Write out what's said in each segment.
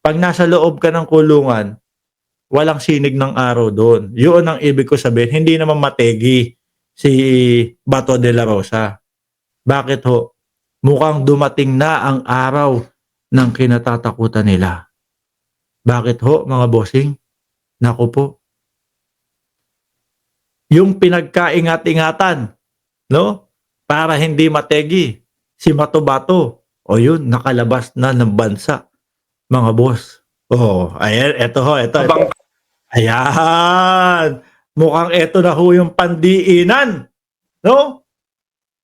Pag nasa loob ka ng kulungan, walang sinig ng araw doon. Yun ang ibig ko sabihin. Hindi naman mategi si Bato de la Rosa. Bakit ho? Mukhang dumating na ang araw ng kinatatakutan nila. Bakit ho, mga bossing? Naku po. Yung pinagkaingat-ingatan, no? Para hindi mategi si Bato-Bato. O yun, nakalabas na ng bansa, mga boss. Oh, ayan, eto ho, eto. Ayan. Mukhang eto na ho yung pandiinan, no?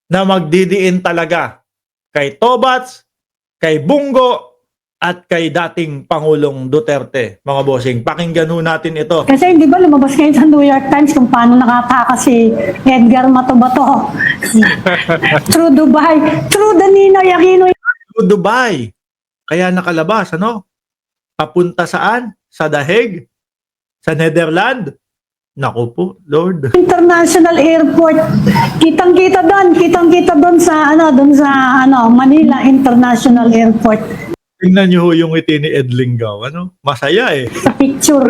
Na magdidiin talaga kay Tobats, kay Bungo, at kay dating Pangulong Duterte. Mga bossing, pakinggan ho natin ito. Kasi di ba lumabas ngayon sa New York Times kung paano nakataka si Edgar Matubato. Through Dubai. Through the Ninoy Aquino. Dubai. Kaya nakalabas, ano? Papunta saan? Sa Daheg? Sa Netherlands? Naku po, Lord. International Airport. Kitang-kita doon sa Manila International Airport. Tingnan niyo ho yung ngiti ni Ed Lingaw, ano? Masaya eh. Sa picture.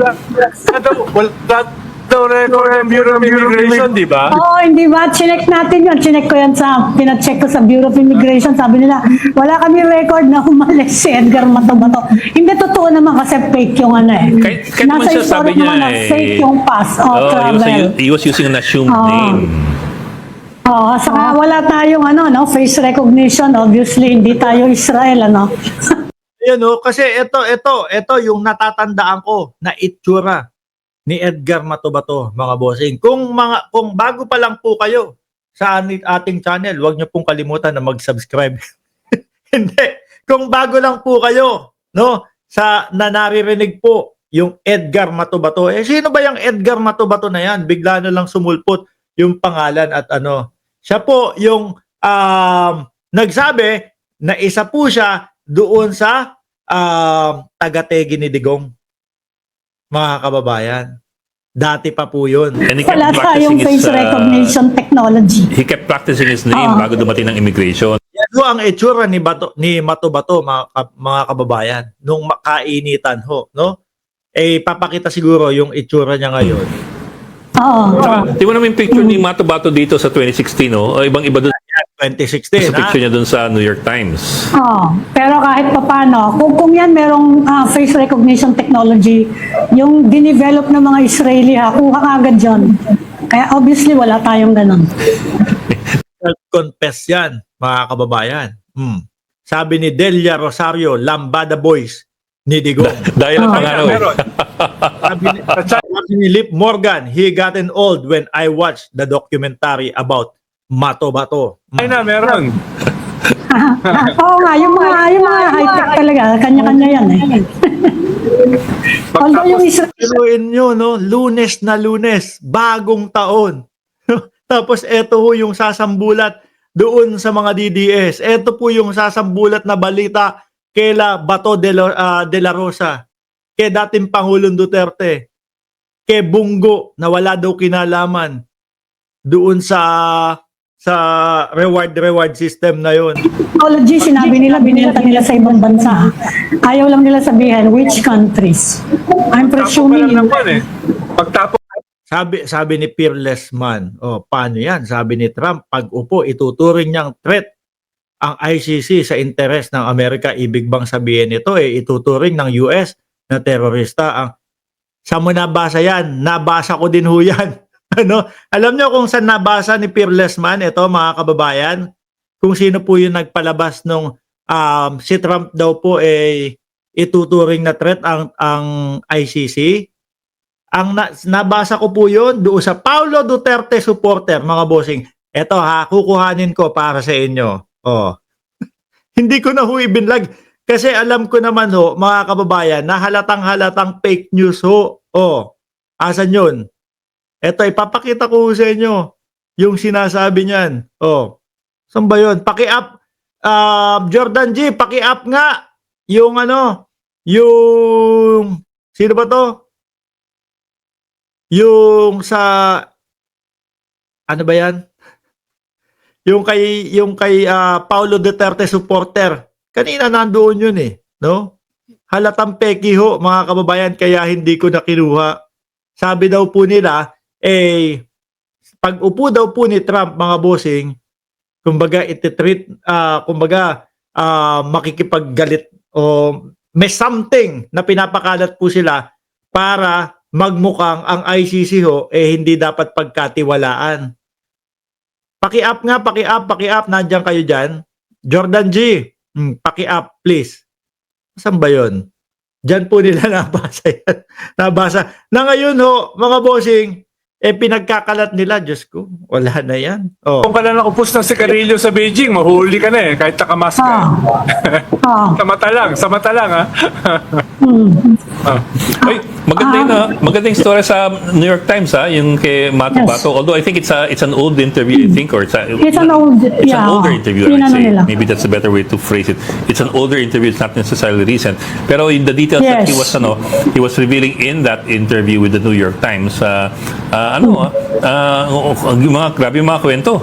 Wala daw record ng Bureau of Immigration, di ba? Oo, hindi ba? Chinek natin yun. Pinacheck ko sa Bureau of Immigration. Sabi nila, wala kami record na humalis si Edgar Matubato. Hindi totoo naman kasi fake yung ano eh. Kahit naman siya sabi niya fake yung pass o travel. He was using an assumed name. Oo, saka wala tayong face recognition. Obviously, hindi tayo Israel, Ayan o, kasi ito yung natatandaan ko na itsura ni Edgar Matubato, mga bossing. Kung bago pa lang po kayo sa ating channel, huwag niyo pong kalimutan na mag-subscribe. Hindi, kung bago lang po kayo, no, na naririnig po yung Edgar Matubato. Eh sino ba yung Edgar Matubato na yan? Bigla na lang sumulpot yung pangalan at siya po yung nagsabi na isa po siya doon sa taga-tegi ni Digong, mga kababayan. Dati pa po yun. Wala tayong face recognition technology. He kept practicing his name bago dumating ng immigration. Yan ho ang itsura ni Matubato, mga kababayan, nung makainitan ho, no? Eh, papakita siguro yung itsura niya ngayon. Oo. Di mo naman yung picture ni Matubato dito sa 2016, no? O ibang-iba doon 2016, sa picture niya doon sa New York Times. Oo. Pero kahit papano, kung yan merong face recognition technology, yung dinevelop ng mga Israeli, kuha ka agad yun. Kaya obviously wala tayong ganun. Self-confess yan, mga kababayan. Sabi ni Delia Rosario, Lambada Boys ni Digong. Dahil ang pangano eh. Sabi ni Lip Morgan, he gotten old when I watched the documentary about Matubato. Ay na, meron. Oo nga, yung mga high-tech talaga, kanya-kanya yan eh. Although yung Israel, Piluin nyo, no? Lunes na Lunes, bagong taon. Tapos eto ho yung sasambulat doon sa mga DDS. Eto po yung sasambulat na balita kaila Bato de la Rosa, kay dating Pangulong Duterte, kay Bungo na wala daw kinalaman doon sa reward system na yon. technology, sinabi nila, binenta nila sa ibang bansa. Ayaw lang nila sabihin, which countries? I'm presuming Pagtapos Sabi ni Fearless Man, paano yan? Sabi ni Trump, pag upo, ituturing niyang threat ang ICC sa interes ng Amerika. Ibig bang sabihin nito, ituturing ng US na terorista? Saan mo nabasa yan? Nabasa ko din ho yan. Alam niyo kung saan nabasa ni Fearless Man, ito mga kababayan? Kung sino po yung nagpalabas nung si Trump daw po ituturing na threat ang ICC. Ang nabasa ko po yun doon sa Paulo Duterte supporter, mga bossing. Eto kukuhanin ko para sa inyo. Hindi ko na ho ibinlag kasi alam ko naman ho, mga kababayan, na halatang fake news ho. Asan yun? Eto, ipapakita ko sa inyo yung sinasabi niyan. Saan ba yun? Paki-up, Jordan G, paki-up nga yung yung, sino ba to? Yung sa, ano ba yan? Yung kay Paulo Duterte supporter. Kanina nandoon yun no? halatang peki ho, mga kababayan, kaya hindi ko na kinuha. Sabi daw po nila, pag upo daw po ni Trump, mga bossing, kumbaga makikipaggalit o may something na pinapakalat po sila para magmukhang ang ICC ho hindi dapat pagkatiwalaan. Paki-up nga, paki-up, nandiyan kayo dyan. Jordan G, paki-up please. Saan ba yun? Diyan po nila nabasa yan. Nabasa. Na ngayon ho, mga bossing, pinagkakalat nila, Diyos ko, wala na yan. Oh. Kung ka na nakupos ng sigarilyo sa Beijing, mahuli ka na kahit nakamask ka. Sa mata lang ha. Ay, maganda yung story sa New York Times yung kay Mato Bato. Although I think it's an old interview, I think, or it's an older interview, I'd say. Maybe that's a better way to phrase it. It's an older interview, it's not necessarily recent. Pero in the details that he was revealing in that interview with the New York Times, grabe yung mga kwento.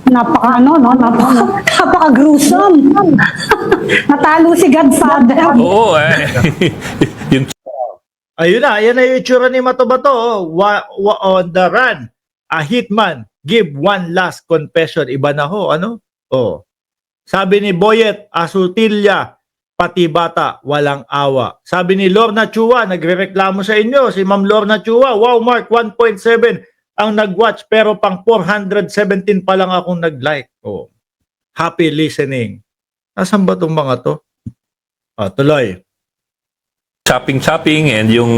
Napaka-gruesome. Natalo si Godfather. Oo, yung Ayun na yung itsura ni Matobato. On the run, a hitman give one last confession. Iba na ho, ano? Oh. Sabi ni Boyet Asutilla, pati bata, walang awa. Sabi ni Lorna Chua, nagrereklamo sa inyo, si Ma'am Lorna Chua, wow, Mark, 1.7 ang nag-watch, pero pang 417 pa lang akong nag-like. Oh. Happy listening. Nasaan ba itong mga to? Tuloy. chopping and yung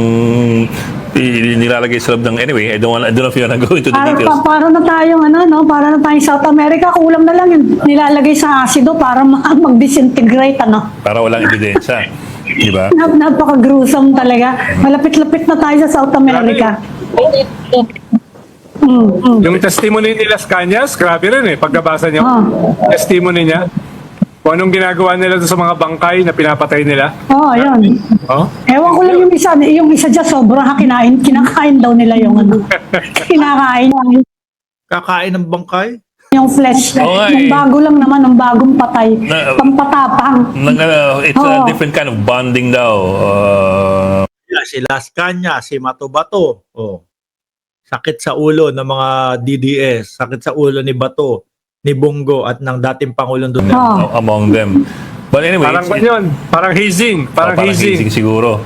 nilalagay sa loob ng anyway, I don't know if you wanna go into the details. Para na tayong para na tayong South America, kulang na lang yung nilalagay sa asido para mag-disintegrate Para walang ebidensya. Di ba? Napaka-gruesome talaga. Malapit-lapit na tayo sa South America. Yung testimony ni Las Cañas, grabe rin pagkabasa niyo. Testimony niya. Kung anong ginagawa nila sa mga bangkay na pinapatay nila. Yun. Ewan ko lang yung isa dyan, sobrang kinakain daw nila yung kinakain. Kakain ng bangkay? Yung flesh. Yung bago lang naman, yung bagong patay. Pampatapang. It's a different kind of bonding daw. Si Las Cañas, si Matobato. Sakit sa ulo ng mga DDS, sakit sa ulo ni Bato, ni Bongo at ng dating Pangulong Duterte. Among them. But anyway, parang hazing. Parang hazing siguro.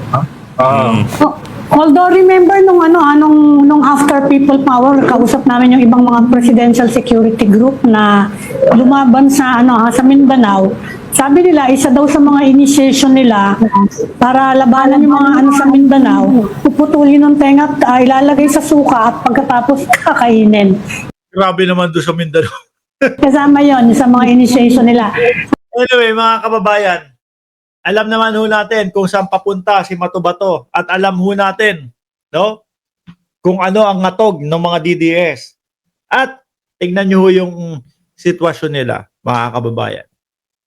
Although remember nung after People Power, kausap namin yung ibang mga presidential security group na lumaban sa Mindanao. Sabi nila, isa daw sa mga initiation nila para labanan yung mga sa Mindanao, puputulin ng tenga at ilalagay sa suka at pagkatapos kakainin. Grabe naman doon sa Mindanao. Kasama yon sa mga initiation nila. Anyway, mga kababayan, alam naman ho natin kung saan papunta si Matobato at alam ho natin, no? Kung ano ang ngatog ng mga DDS. At tingnan niyo ho yung sitwasyon nila, mga kababayan.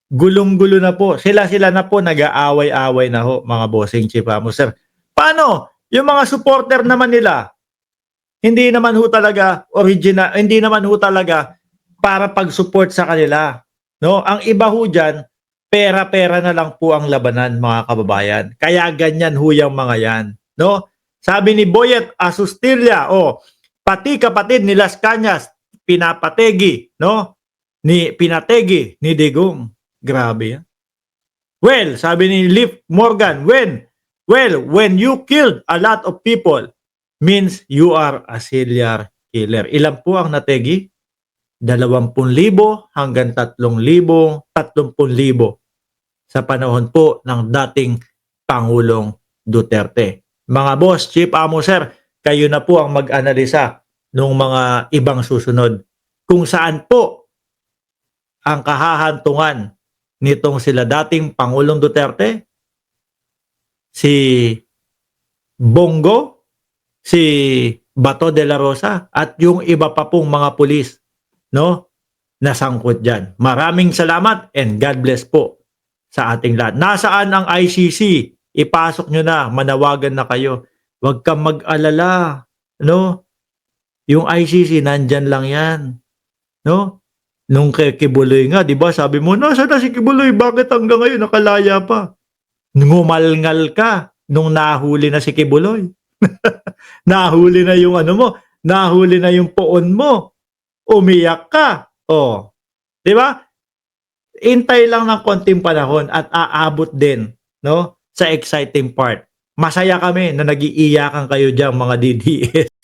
Gulong-gulo na po. Sila na po nag-aaway-aaway na ho, mga bossing Chief Amos, sir. Paano? Yung mga supporter naman nila, hindi naman ho talaga original, hindi naman ho talaga para pag-support sa kanila. No? Ang iba ho dyan, pera-pera na lang po ang labanan, mga kababayan. Kaya ganyan ho yung mga yan. No? Sabi ni Boyet Asustilla, pati kapatid ni Las Cañas, pinategi ni Digong. Grabe yan. Well, sabi ni Liv Morgan, when you killed a lot of people, means you are a serial killer. Ilan po ang nategi? 20,000 hanggang 30,000 sa panahon po ng dating Pangulong Duterte. Mga boss, Chief Amo, sir, kayo na po ang mag-analisa ng mga ibang susunod kung saan po ang kahahantungan nitong sila dating Pangulong Duterte, si Bongo, si Bato de la Rosa, at yung iba pa pong mga pulis, no, nasangkot dyan. Maraming salamat and God bless po sa ating lahat. Nasaan ang ICC? Ipasok nyo na, manawagan na kayo. Huwag kang mag-alala, no? Yung ICC, nandyan lang yan, no? Nung kay Kibuloy nga, di ba? Sabi mo, nasa na si Kibuloy? Bakit hanggang ngayon nakalaya pa? ngumalngal ka nung nahuli na si Kibuloy. Nahuli na yung ano mo, nahuli na yung poon mo. Umiyak ka. Oh. 'Di ba? Intay lang ng konting panahon at aabot din, no, sa exciting part. Masaya kami na nag-iiyakan kayo diyan mga DDS.